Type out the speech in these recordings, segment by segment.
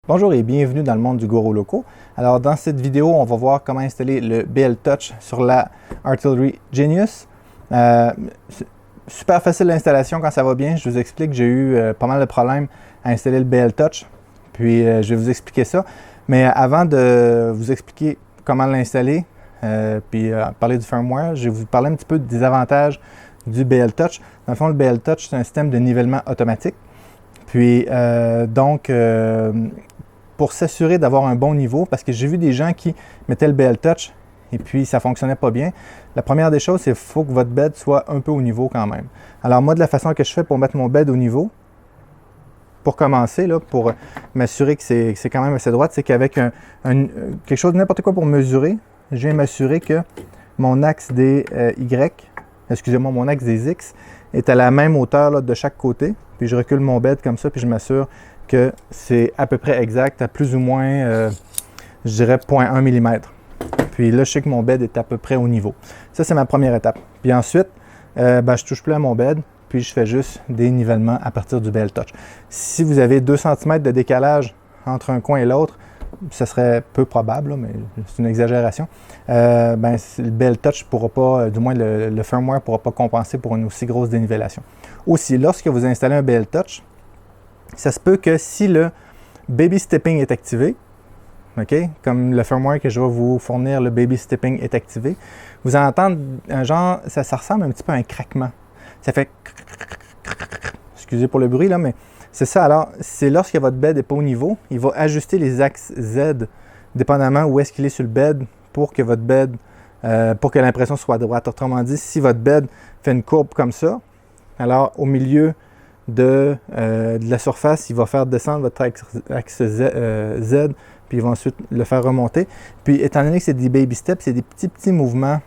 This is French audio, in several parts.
Bonjour et bienvenue dans le monde du Goro Loco. Alors dans cette vidéo, on va voir comment installer le BL Touch sur la Artillery Genius. Super facile l'installation quand ça va bien. Je vous explique, j'ai eu pas mal de problèmes à installer le BL Touch. Puis je vais vous expliquer ça. Mais avant de vous expliquer comment l'installer, puis parler du firmware, je vais vous parler un petit peu des avantages du BL Touch. Dans le fond, le BL Touch, c'est un système de nivellement automatique. Puis pour s'assurer d'avoir un bon niveau, parce que j'ai vu des gens qui mettaient le BL Touch et puis ça ne fonctionnait pas bien. La première des choses, c'est qu'il faut que votre bed soit un peu au niveau quand même. Alors moi, de la façon que je fais pour mettre mon bed au niveau, pour commencer, là, pour m'assurer que c'est quand même assez droit, c'est qu'avec quelque chose, n'importe quoi pour mesurer, je viens m'assurer que mon axe des mon axe des X est à la même hauteur là, de chaque côté. Puis je recule mon bed comme ça, puis je m'assure que c'est à peu près exact, à plus ou moins, je dirais 0,1 mm. Puis là, je sais que mon bed est à peu près au niveau. Ça, c'est ma première étape. Puis ensuite, je ne touche plus à mon bed, puis je fais juste des nivellements à partir du BL Touch. Si vous avez 2 cm de décalage entre un coin et l'autre, ce serait peu probable, là, mais c'est une exagération. Le BL Touch ne pourra pas, du moins le firmware ne pourra pas compenser pour une aussi grosse dénivellation. Aussi, lorsque vous installez un BL Touch, ça se peut que si le Baby Stepping est activé, okay, comme le firmware que je vais vous fournir, le Baby Stepping est activé, vous allez entendre un genre, ça ressemble un petit peu à un craquement. Ça fait excusez pour le bruit là, mais c'est ça. Alors, c'est lorsque votre bed n'est pas au niveau, il va ajuster les axes Z dépendamment où est-ce qu'il est sur le bed pour que votre bed, pour que l'impression soit droite. Autrement dit, si votre bed fait une courbe comme ça, alors au milieu de la surface, il va faire descendre votre axe Z, puis il va ensuite le faire remonter. Puis, étant donné que c'est des baby steps, c'est des petits mouvements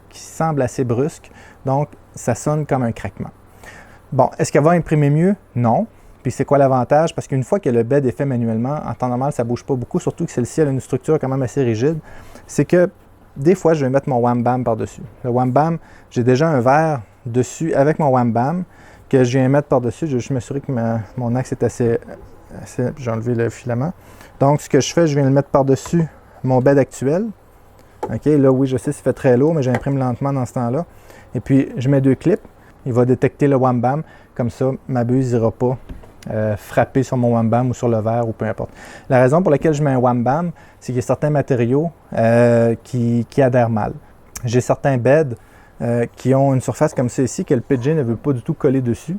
qui semblent assez brusques, donc ça sonne comme un craquement. Bon, est-ce qu'elle va imprimer mieux? Non. Puis c'est quoi l'avantage? Parce qu'une fois que le bed est fait manuellement, en temps normal, ça ne bouge pas beaucoup, surtout que celle-ci a une structure quand même assez rigide. C'est que des fois, je vais mettre mon Wham Bam par-dessus. Le Wham Bam, j'ai déjà un verre dessus avec mon Wham Bam que je viens mettre par-dessus. Je vais juste m'assurer que mon axe est assez j'ai enlevé le filament. Donc, ce que je fais, je viens le mettre par-dessus mon bed actuel. OK, là, oui, je sais, ça fait très lourd, mais j'imprime lentement dans ce temps-là. Et puis, je mets 2 clips. Il va détecter le Wham Bam. Comme ça, ma buse n'ira pas frapper sur mon Wham Bam ou sur le verre ou peu importe. La raison pour laquelle je mets un Wham Bam, c'est qu'il y a certains matériaux qui adhèrent mal. J'ai certains beds qui ont une surface comme celle-ci que le PG ne veut pas du tout coller dessus.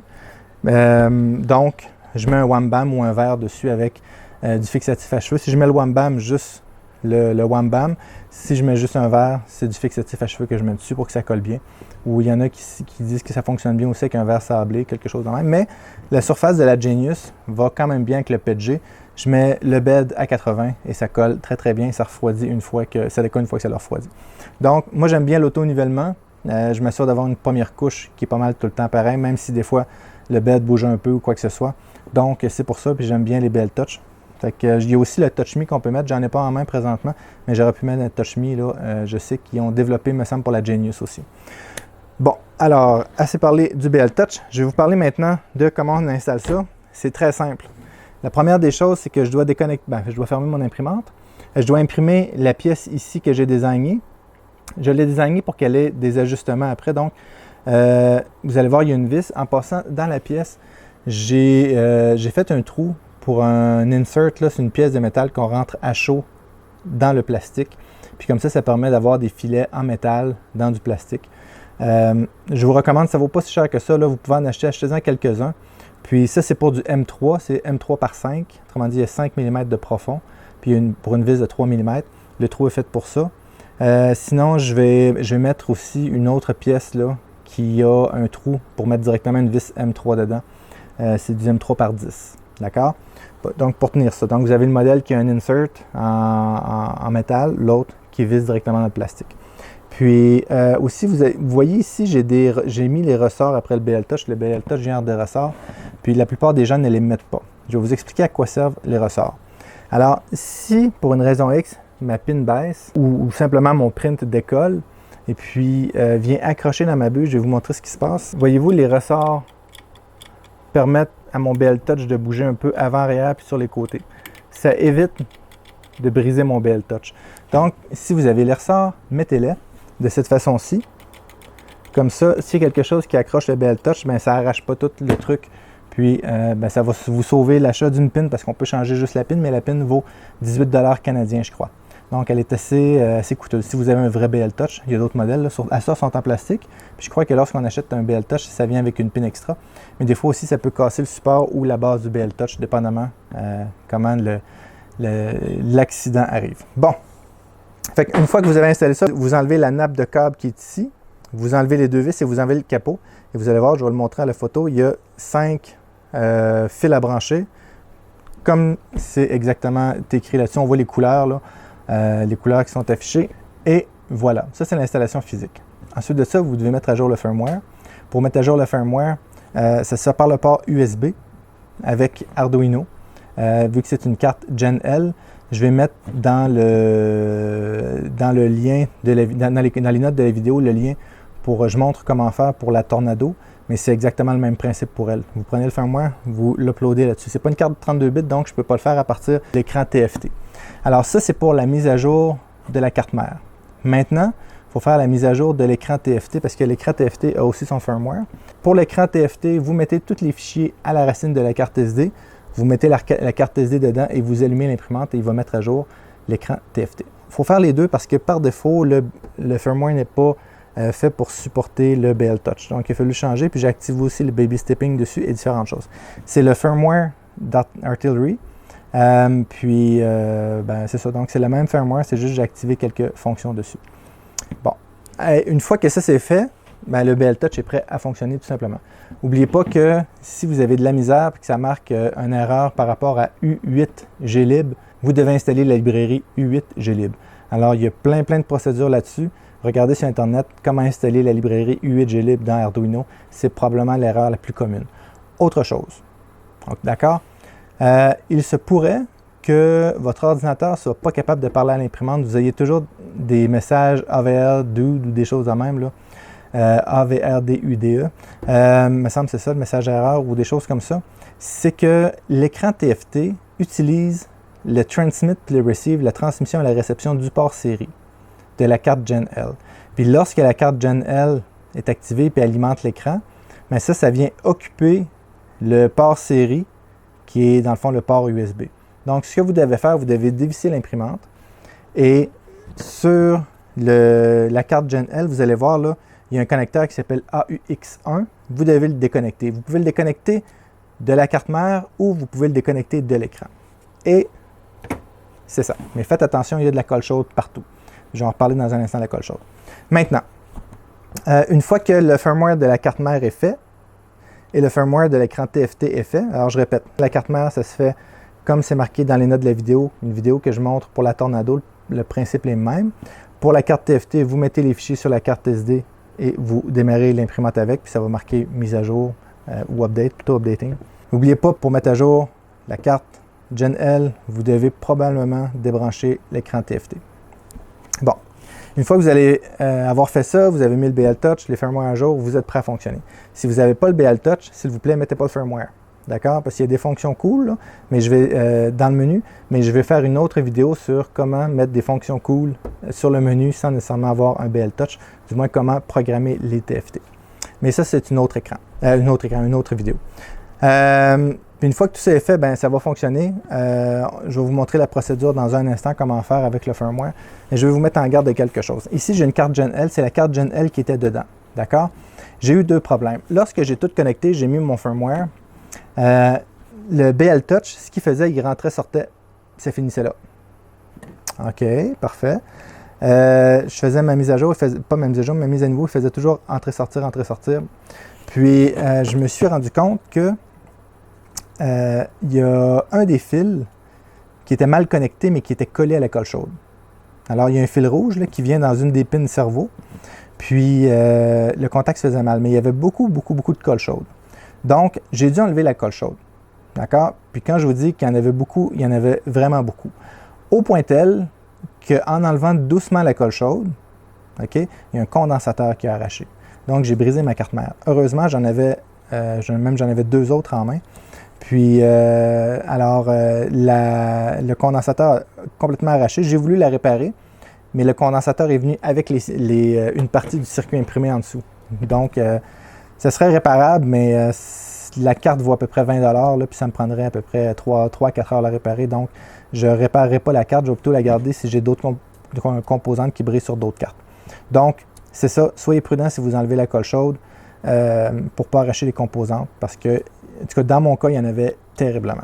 Donc, je mets un Wham Bam ou un verre dessus avec du fixatif à cheveux. Si je mets le Wham Bam, juste le Wham Bam. Si je mets juste un verre, c'est du fixatif à cheveux que je mets dessus pour que ça colle bien. Ou il y en a qui disent que ça fonctionne bien aussi avec un verre sablé, quelque chose de même. Mais la surface de la Genius va quand même bien avec le PG. Je mets le bed à 80 et ça colle très très bien. Ça refroidit ça décolle une fois que ça le refroidit. Donc, moi j'aime bien l'auto-nivellement. Je m'assure d'avoir une première couche qui est pas mal tout le temps pareil, même si des fois le bed bouge un peu ou quoi que ce soit. Donc, c'est pour ça, puis j'aime bien les BL Touch. Fait que, il y a aussi le Touch Me qu'on peut mettre. J'en ai pas en main présentement, mais j'aurais pu mettre un Touch Me. Là, je sais qu'ils ont développé, me semble, pour la Genius aussi. Bon, alors, assez parlé du BL Touch. Je vais vous parler maintenant de comment on installe ça. C'est très simple. La première des choses, c'est que je dois je dois fermer mon imprimante. Je dois imprimer la pièce ici que j'ai désignée. Je l'ai désignée pour qu'elle ait des ajustements après. Donc, vous allez voir, il y a une vis. En passant dans la pièce, j'ai fait un trou pour un insert. C'est une pièce de métal qu'on rentre à chaud dans le plastique. Puis comme ça permet d'avoir des filets en métal dans du plastique. Je vous recommande, ça ne vaut pas si cher que ça. Là, vous pouvez en achetez-en quelques-uns. Puis ça, c'est pour du M3. C'est M3 par 5. Autrement dit, il y a 5 mm de profond. Puis pour une vis de 3 mm. Le trou est fait pour ça. Sinon, je vais mettre aussi une autre pièce là, qui a un trou pour mettre directement une vis M3 dedans. C'est du M3 par 10. D'accord? Donc, pour tenir ça. Donc, vous avez le modèle qui a un insert en métal, l'autre qui vise directement dans le plastique. Puis, aussi, vous voyez ici, j'ai mis les ressorts après le BL Touch. Le BL Touch vient des ressorts. Puis, la plupart des gens ne les mettent pas. Je vais vous expliquer à quoi servent les ressorts. Alors, si, pour une raison X, ma pin baisse ou simplement mon print décolle et puis vient accrocher dans ma buse, je vais vous montrer ce qui se passe. Voyez-vous, les ressorts permettent à mon BL Touch de bouger un peu avant-arrière puis sur les côtés. ça évite de briser mon BL Touch. Donc, si vous avez les ressorts, mettez-les de cette façon-ci. Comme ça, s'il y a quelque chose qui accroche le BL Touch, ben, ça n'arrache pas tout le truc. Puis, ben, ça va vous sauver l'achat d'une pin parce qu'on peut changer juste la pin, mais la pin vaut 18 $ canadiens, je crois. Donc, elle est assez coûteuse. Si vous avez un vrai BL Touch, il y a d'autres modèles, là, à ça, sont en plastique. Puis, je crois que lorsqu'on achète un BL Touch, ça vient avec une pin extra. Mais des fois aussi, ça peut casser le support ou la base du BL Touch, dépendamment comment l'accident arrive. Bon. Fait qu'une fois que vous avez installé ça, vous enlevez la nappe de câble qui est ici. Vous enlevez les deux vis et vous enlevez le capot. Et vous allez voir, je vais le montrer à la photo, il y a 5 fils à brancher. Comme c'est exactement écrit là-dessus, on voit les couleurs, là, les couleurs qui sont affichées. Et voilà, ça c'est l'installation physique. Ensuite de ça, vous devez mettre à jour le firmware. Pour mettre à jour le firmware, ça se fait par le port USB avec Arduino. Vu que c'est une carte Gen L, je vais mettre dans le lien, dans les notes de la vidéo, le lien pour, je montre comment faire pour la Tornado, mais c'est exactement le même principe pour elle. Vous prenez le firmware, vous l'uploadez là-dessus. C'est pas une carte 32 bits, donc je ne peux pas le faire à partir de l'écran TFT. Alors ça, c'est pour la mise à jour de la carte mère. Maintenant, il faut faire la mise à jour de l'écran TFT parce que l'écran TFT a aussi son firmware. Pour l'écran TFT, vous mettez tous les fichiers à la racine de la carte SD. Vous mettez la carte SD dedans et vous allumez l'imprimante et il va mettre à jour l'écran TFT. Il faut faire les deux parce que par défaut, le firmware n'est pas fait pour supporter le BL Touch. Donc, il a fallu changer. Puis, j'active aussi le baby stepping dessus et différentes choses. C'est le firmware d'Artillery. Ben, c'est ça. Donc, c'est le même firmware. C'est juste que j'ai activé quelques fonctions dessus. Bon. Une fois que ça c'est fait, ben, le BL Touch est prêt à fonctionner tout simplement. N'oubliez pas que si vous avez de la misère et que ça marque une erreur par rapport à U8 Glib, vous devez installer la librairie U8 Glib. Alors, il y a plein de procédures là-dessus. Regardez sur Internet comment installer la librairie U8 Glib dans Arduino. C'est probablement l'erreur la plus commune. Autre chose. D'accord? Il se pourrait que votre ordinateur ne soit pas capable de parler à l'imprimante. Vous ayez toujours des messages AVRDUDE ou des choses de même, là. AVRDUDE. Me semble que c'est ça, le message erreur ou des choses comme ça. C'est que l'écran TFT utilise le transmit et le receive, la transmission et la réception du port série de la carte Gen L. Puis lorsque la carte Gen L est activée et alimente l'écran, bien ça vient occuper le port série qui est dans le fond le port USB. Donc ce que vous devez faire, vous devez dévisser l'imprimante et sur la carte Gen L, vous allez voir là, il y a un connecteur qui s'appelle AUX1. Vous devez le déconnecter. Vous pouvez le déconnecter de la carte mère ou vous pouvez le déconnecter de l'écran. Et c'est ça. Mais faites attention, il y a de la colle chaude partout. Je vais en reparler dans un instant de la colle chaude. Maintenant, une fois que le firmware de la carte mère est fait et le firmware de l'écran TFT est fait, alors je répète, la carte mère, ça se fait comme c'est marqué dans les notes de la vidéo, une vidéo que je montre pour la Tornado, le principe est le même. Pour la carte TFT, vous mettez les fichiers sur la carte SD et vous démarrez l'imprimante avec, puis ça va marquer mise à jour ou update, plutôt updating. N'oubliez pas, pour mettre à jour la carte Gen L, vous devez probablement débrancher l'écran TFT. Bon, une fois que vous allez avoir fait ça, vous avez mis le BL Touch, les firmware à jour, vous êtes prêt à fonctionner. Si vous n'avez pas le BL Touch, s'il vous plaît, mettez pas le firmware. D'accord? Parce qu'il y a des fonctions cool là, mais je vais dans le menu, mais je vais faire une autre vidéo sur comment mettre des fonctions cool sur le menu sans nécessairement avoir un BL Touch, du moins comment programmer les TFT. Mais ça, c'est une autre vidéo. Puis une fois que tout ça est fait, ben, ça va fonctionner. Je vais vous montrer la procédure dans un instant, comment faire avec le firmware. Et je vais vous mettre en garde de quelque chose. Ici, j'ai une carte Gen L, c'est la carte Gen L qui était dedans. D'accord? J'ai eu deux problèmes. Lorsque j'ai tout connecté, j'ai mis mon firmware. Le BL Touch, ce qu'il faisait, il rentrait, sortait, ça finissait là. OK, parfait. Je faisais ma mise à jour, pas ma mise à jour, ma mise à niveau, il faisait toujours entrer-sortir, entrer-sortir. Puis, je me suis rendu compte que il y a un des fils qui était mal connecté, mais qui était collé à la colle chaude. Alors, il y a un fil rouge là, qui vient dans une des pins cerveau. Puis, le contact se faisait mal, mais il y avait beaucoup de colle chaude. Donc, j'ai dû enlever la colle chaude. D'accord? Puis quand je vous dis qu'il y en avait beaucoup, il y en avait vraiment beaucoup. Au point tel qu'en enlevant doucement la colle chaude, OK, il y a un condensateur qui a arraché. Donc, j'ai brisé ma carte mère. Heureusement, j'en avais deux autres en main. Puis, le condensateur a complètement arraché. J'ai voulu la réparer, mais le condensateur est venu avec une partie du circuit imprimé en dessous. Donc, ça serait réparable, mais la carte vaut à peu près 20 $, là, puis ça me prendrait à peu près 3-4 heures à la réparer. Donc, je ne réparerai pas la carte, je vais plutôt la garder si j'ai d'autres composantes qui brillent sur d'autres cartes. Donc, c'est ça, soyez prudent si vous enlevez la colle chaude pour ne pas arracher les composantes, parce que, en tout cas, dans mon cas, il y en avait terriblement.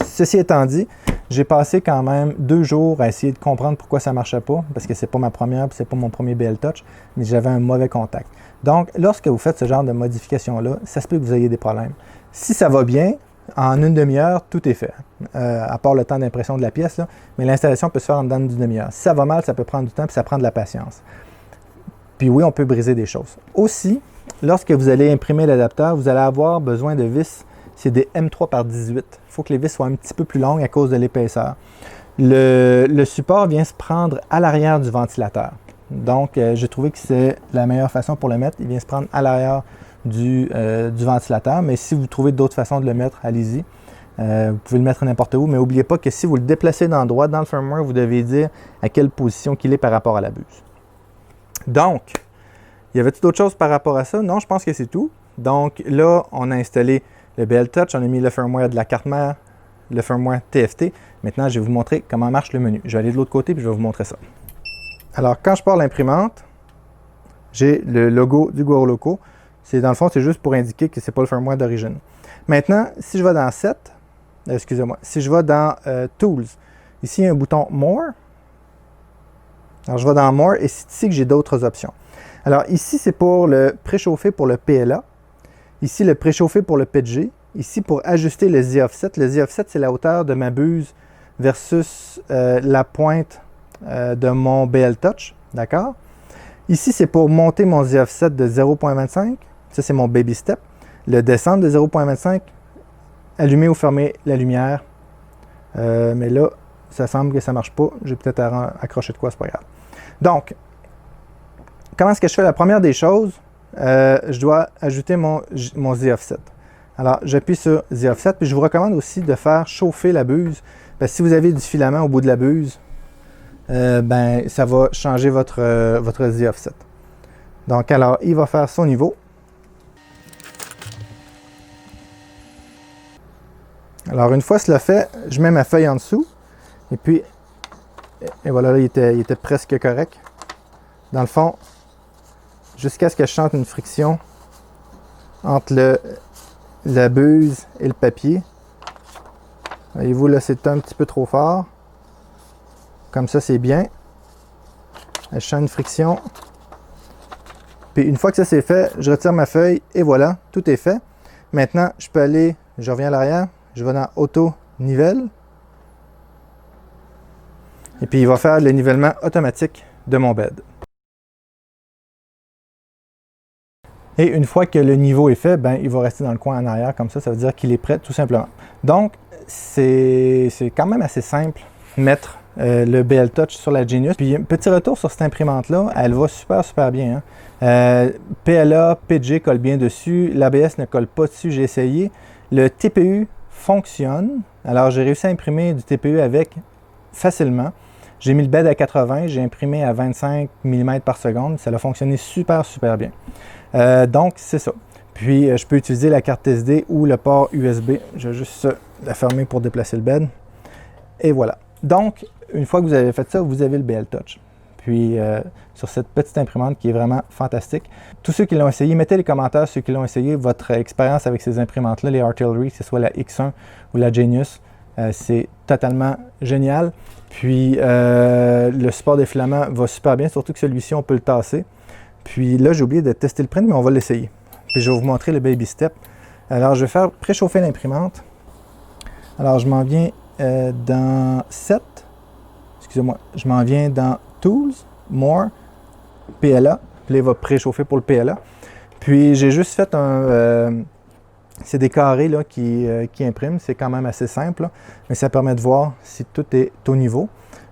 Ceci étant dit, j'ai passé quand même 2 jours à essayer de comprendre pourquoi ça ne marchait pas, parce que c'est pas ma première, c'est pas mon premier BL Touch, mais j'avais un mauvais contact. Donc, lorsque vous faites ce genre de modification-là, ça se peut que vous ayez des problèmes. Si ça va bien, en une demi-heure, tout est fait, à part le temps d'impression de la pièce, là, mais l'installation peut se faire en dedans d'une demi-heure. Si ça va mal, ça peut prendre du temps, puis ça prend de la patience. Puis oui, on peut briser des choses. Aussi, lorsque vous allez imprimer l'adapteur, vous allez avoir besoin de vis. C'est des M3 par 18. Il faut que les vis soient un petit peu plus longues à cause de l'épaisseur. Le support vient se prendre à l'arrière du ventilateur. Donc, j'ai trouvé que c'est la meilleure façon pour le mettre. Il vient se prendre à l'arrière du ventilateur. Mais si vous trouvez d'autres façons de le mettre, allez-y. Vous pouvez le mettre n'importe où. Mais n'oubliez pas que si vous le déplacez d'endroit dans le firmware, vous devez dire à quelle position qu'il est par rapport à la buse. Donc, y avait-il d'autres choses par rapport à ça? Non, je pense que c'est tout. Donc là, on a installé le BL Touch, on a mis le firmware de la carte mère, le firmware TFT. Maintenant, je vais vous montrer comment marche le menu. Je vais aller de l'autre côté et je vais vous montrer ça. Alors, quand je pars l'imprimante, j'ai le logo du Goro Loco. Dans le fond, c'est juste pour indiquer que ce n'est pas le firmware d'origine. Maintenant, si je vais dans Set, excusez-moi, si je vais dans Tools, ici, il y a un bouton More. Alors, je vais dans More et c'est ici que j'ai d'autres options. Alors, ici, c'est pour le préchauffer pour le PLA. Ici, le préchauffer pour le PETG. Ici, pour ajuster le Z-Offset. Le Z-Offset, c'est la hauteur de ma buse versus la pointe de mon BL Touch. D'accord? Ici, c'est pour monter mon Z-Offset de 0.25. Ça, c'est mon Baby Step. Le descendre de 0.25, allumer ou fermer la lumière. Mais là, ça semble que ça ne marche pas. J'ai peut-être accroché de quoi, c'est pas grave. Donc, comment est-ce que je fais? La première des choses, je dois ajouter mon Z-Offset. Alors, j'appuie sur Z-Offset, puis je vous recommande aussi de faire chauffer la buse. Parce que si vous avez du filament au bout de la buse, ça va changer votre Z-Offset. Donc, alors, il va faire son niveau. Alors, une fois cela fait, je mets ma feuille en dessous. Et puis, et voilà, là, il était presque correct. Dans le fond, jusqu'à ce que je sente une friction entre la buse et le papier. Voyez-vous, là, c'est un petit peu trop fort. Comme ça, c'est bien. Je sens une friction. Puis, une fois que ça c'est fait, je retire ma feuille et voilà, tout est fait. Maintenant, je peux aller, je reviens à l'arrière, je vais dans Auto Nivelle. Et puis, il va faire le nivellement automatique de mon bed. Et une fois que le niveau est fait, il va rester dans le coin en arrière comme ça. Ça veut dire qu'il est prêt tout simplement. Donc, c'est quand même assez simple mettre le BL Touch sur la Genius. Puis, un petit retour sur cette imprimante-là, elle va super bien. Hein. PLA, PG colle bien dessus. L'ABS ne colle pas dessus, j'ai essayé. Le TPU fonctionne. Alors, j'ai réussi à imprimer du TPU avec facilement. J'ai mis le bed à 80, j'ai imprimé à 25 mm par seconde. Ça a fonctionné super bien. Donc, c'est ça. Puis, je peux utiliser la carte SD ou le port USB. Je vais juste la fermer pour déplacer le bed. Et voilà. Donc, une fois que vous avez fait ça, vous avez le BL Touch. Puis, sur cette petite imprimante qui est vraiment fantastique. Tous ceux qui l'ont essayé, mettez les commentaires, ceux qui l'ont essayé, votre expérience avec ces imprimantes-là, les Artillery, que ce soit la X1 ou la Genius. C'est totalement génial. Puis, le support des filaments va super bien, surtout que celui-ci, on peut le tasser. Puis là, j'ai oublié de tester le print, mais on va l'essayer. Puis, je vais vous montrer le Baby Step. Alors, je vais faire préchauffer l'imprimante. Alors, je m'en viens dans Set. Excusez-moi, je m'en viens dans Tools, More, PLA. Puis là, il va préchauffer pour le PLA. Puis, j'ai juste fait c'est des carrés là, qui impriment. C'est quand même assez simple, là, mais ça permet de voir si tout est au niveau.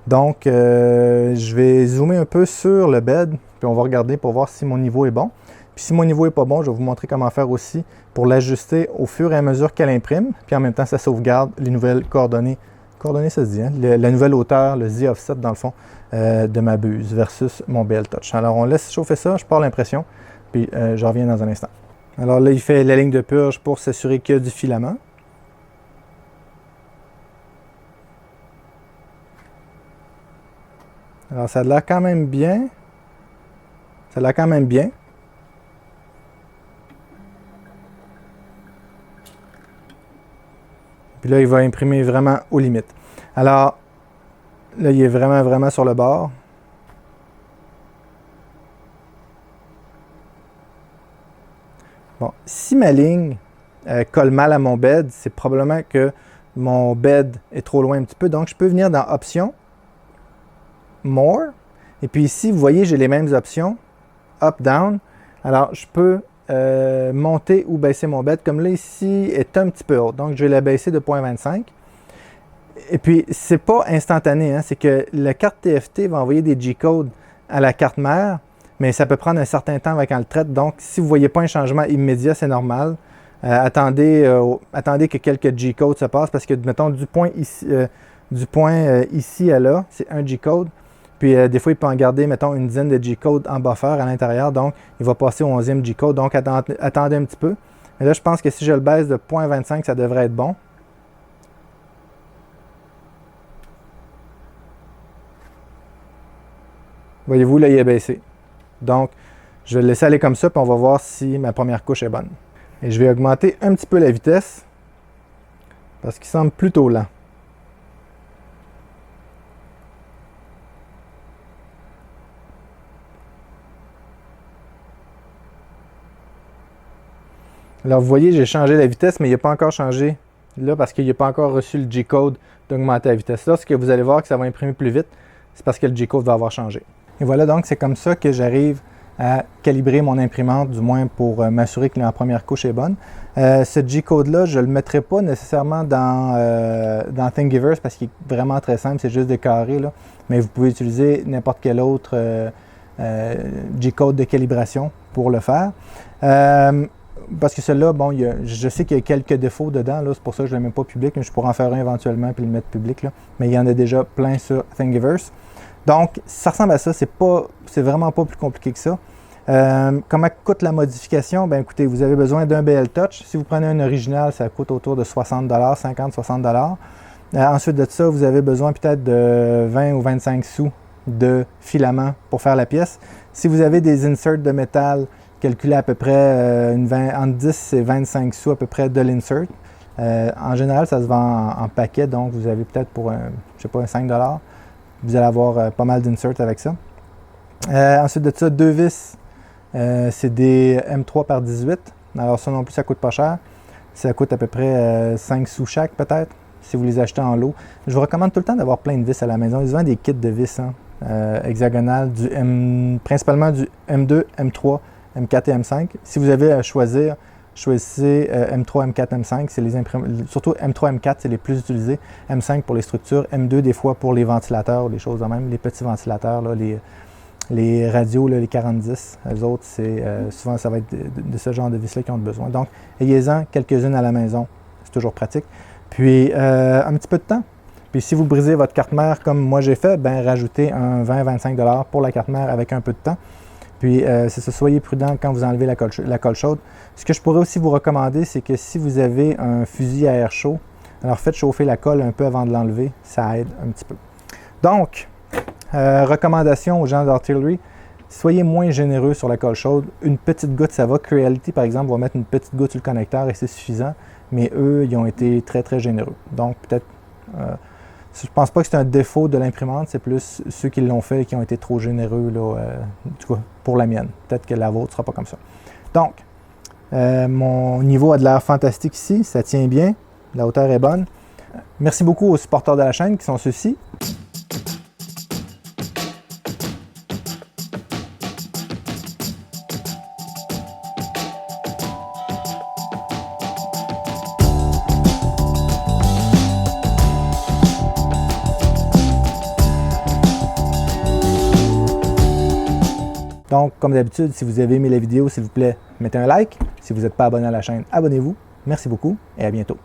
Donc, je vais zoomer un peu sur le bed, puis on va regarder pour voir si mon niveau est bon. Puis si mon niveau n'est pas bon, je vais vous montrer comment faire aussi pour l'ajuster au fur et à mesure qu'elle imprime. Puis en même temps, ça sauvegarde les nouvelles coordonnées. Coordonnées, ça se dit, hein? La nouvelle hauteur, le Z-offset dans le fond, de ma buse versus mon BL Touch. Alors on laisse chauffer ça, je pars l'impression, puis je reviens dans un instant. Alors là, il fait la ligne de purge pour s'assurer qu'il y a du filament. Alors ça a l'air quand même bien. Ça a l'air quand même bien. Puis là, il va imprimer vraiment aux limites. Alors, là, il est vraiment sur le bord. Bon, si ma ligne colle mal à mon bed, c'est probablement que mon bed est trop loin un petit peu. Donc, je peux venir dans Options, More. Et puis ici, vous voyez, j'ai les mêmes options. Up, Down. Alors, je peux monter ou baisser mon bed. Comme là, ici, est un petit peu haute. Donc, je vais la baisser de 0.25. Et puis, c'est pas instantané. Hein, c'est que la carte TFT va envoyer des G-codes à la carte mère, mais ça peut prendre un certain temps avant qu'elle le traite. Donc, si vous ne voyez pas un changement immédiat, c'est normal. Attendez que quelques G-codes se passent parce que, mettons, du point ici à là, c'est un G-code. Puis, des fois, il peut en garder, mettons, une dizaine de G-codes en buffer à l'intérieur. Donc, il va passer au 11e G-code. Donc, attendez un petit peu. Mais là, je pense que si je le baisse de 0.25, ça devrait être bon. Voyez-vous, là, il est baissé. Donc, je vais le laisser aller comme ça, puis on va voir si ma première couche est bonne. Et je vais augmenter un petit peu la vitesse, parce qu'il semble plutôt lent. Alors, vous voyez, j'ai changé la vitesse, mais il n'a pas encore changé là, parce qu'il n'a pas encore reçu le G-code d'augmenter la vitesse. Là, ce que vous allez voir que ça va imprimer plus vite, c'est parce que le G-code va avoir changé. Et voilà, donc c'est comme ça que j'arrive à calibrer mon imprimante, du moins pour m'assurer que la première couche est bonne. Ce G-code-là, je ne le mettrai pas nécessairement dans Thingiverse parce qu'il est vraiment très simple, c'est juste des carrés, là. Mais vous pouvez utiliser n'importe quel autre G-code de calibration pour le faire. Parce que celui-là, bon, je sais qu'il y a quelques défauts dedans, c'est pour ça que je ne le mets pas public, mais je pourrais en faire un éventuellement et le mettre public, là. Mais il y en a déjà plein sur Thingiverse. Donc, ça ressemble à ça, c'est vraiment pas plus compliqué que ça. Comment coûte la modification? Bien, écoutez, vous avez besoin d'un BL Touch. Si vous prenez un original, ça coûte autour de 60 $, 50-60 $. Ensuite de ça, vous avez besoin peut-être de 20 ou 25 sous de filament pour faire la pièce. Si vous avez des inserts de métal, calculez à peu près entre 10 et 25 sous à peu près de l'insert. En général, ça se vend en paquet, donc vous avez peut-être pour un 5 $. Vous allez avoir pas mal d'inserts avec ça. Ensuite de ça, deux vis. C'est des M3 par 18. Alors ça non plus, ça coûte pas cher. Ça coûte à peu près 5 sous chaque peut-être, si vous les achetez en lot. Je vous recommande tout le temps d'avoir plein de vis à la maison. Ils vendent des kits de vis hexagonales, principalement du M2, M3, M4 et M5. Si vous avez à choisir, choisissez M3, M4, M5. C'est surtout M3, M4, c'est les plus utilisés. M5 pour les structures, M2 des fois pour les ventilateurs, les choses de même, les petits ventilateurs, là, les radios, là, les 4010. Les autres, souvent ça va être de ce genre de vis-là qu'ils ont besoin. Donc, ayez-en quelques-unes à la maison. C'est toujours pratique. Puis, un petit peu de temps. Puis, si vous brisez votre carte mère comme moi j'ai fait, ben rajoutez un 20-25 $ pour la carte mère avec un peu de temps. Puis, c'est ça, soyez prudent quand vous enlevez la colle chaude. Ce que je pourrais aussi vous recommander, c'est que si vous avez un fusil à air chaud, alors faites chauffer la colle un peu avant de l'enlever, ça aide un petit peu. Donc, recommandation aux gens d'Artillery, soyez moins généreux sur la colle chaude. Une petite goutte, ça va. Creality, par exemple, va mettre une petite goutte sur le connecteur et c'est suffisant. Mais eux, ils ont été très, très généreux. Donc, peut-être, je pense pas que c'est un défaut de l'imprimante, c'est plus ceux qui l'ont fait et qui ont été trop généreux là, du coup, pour la mienne. Peut-être que la vôtre ne sera pas comme ça. Donc, mon niveau a de l'air fantastique ici. Ça tient bien. La hauteur est bonne. Merci beaucoup aux supporters de la chaîne qui sont ceux-ci. Donc, comme d'habitude, si vous avez aimé la vidéo, s'il vous plaît, mettez un like. Si vous n'êtes pas abonné à la chaîne, abonnez-vous. Merci beaucoup et à bientôt.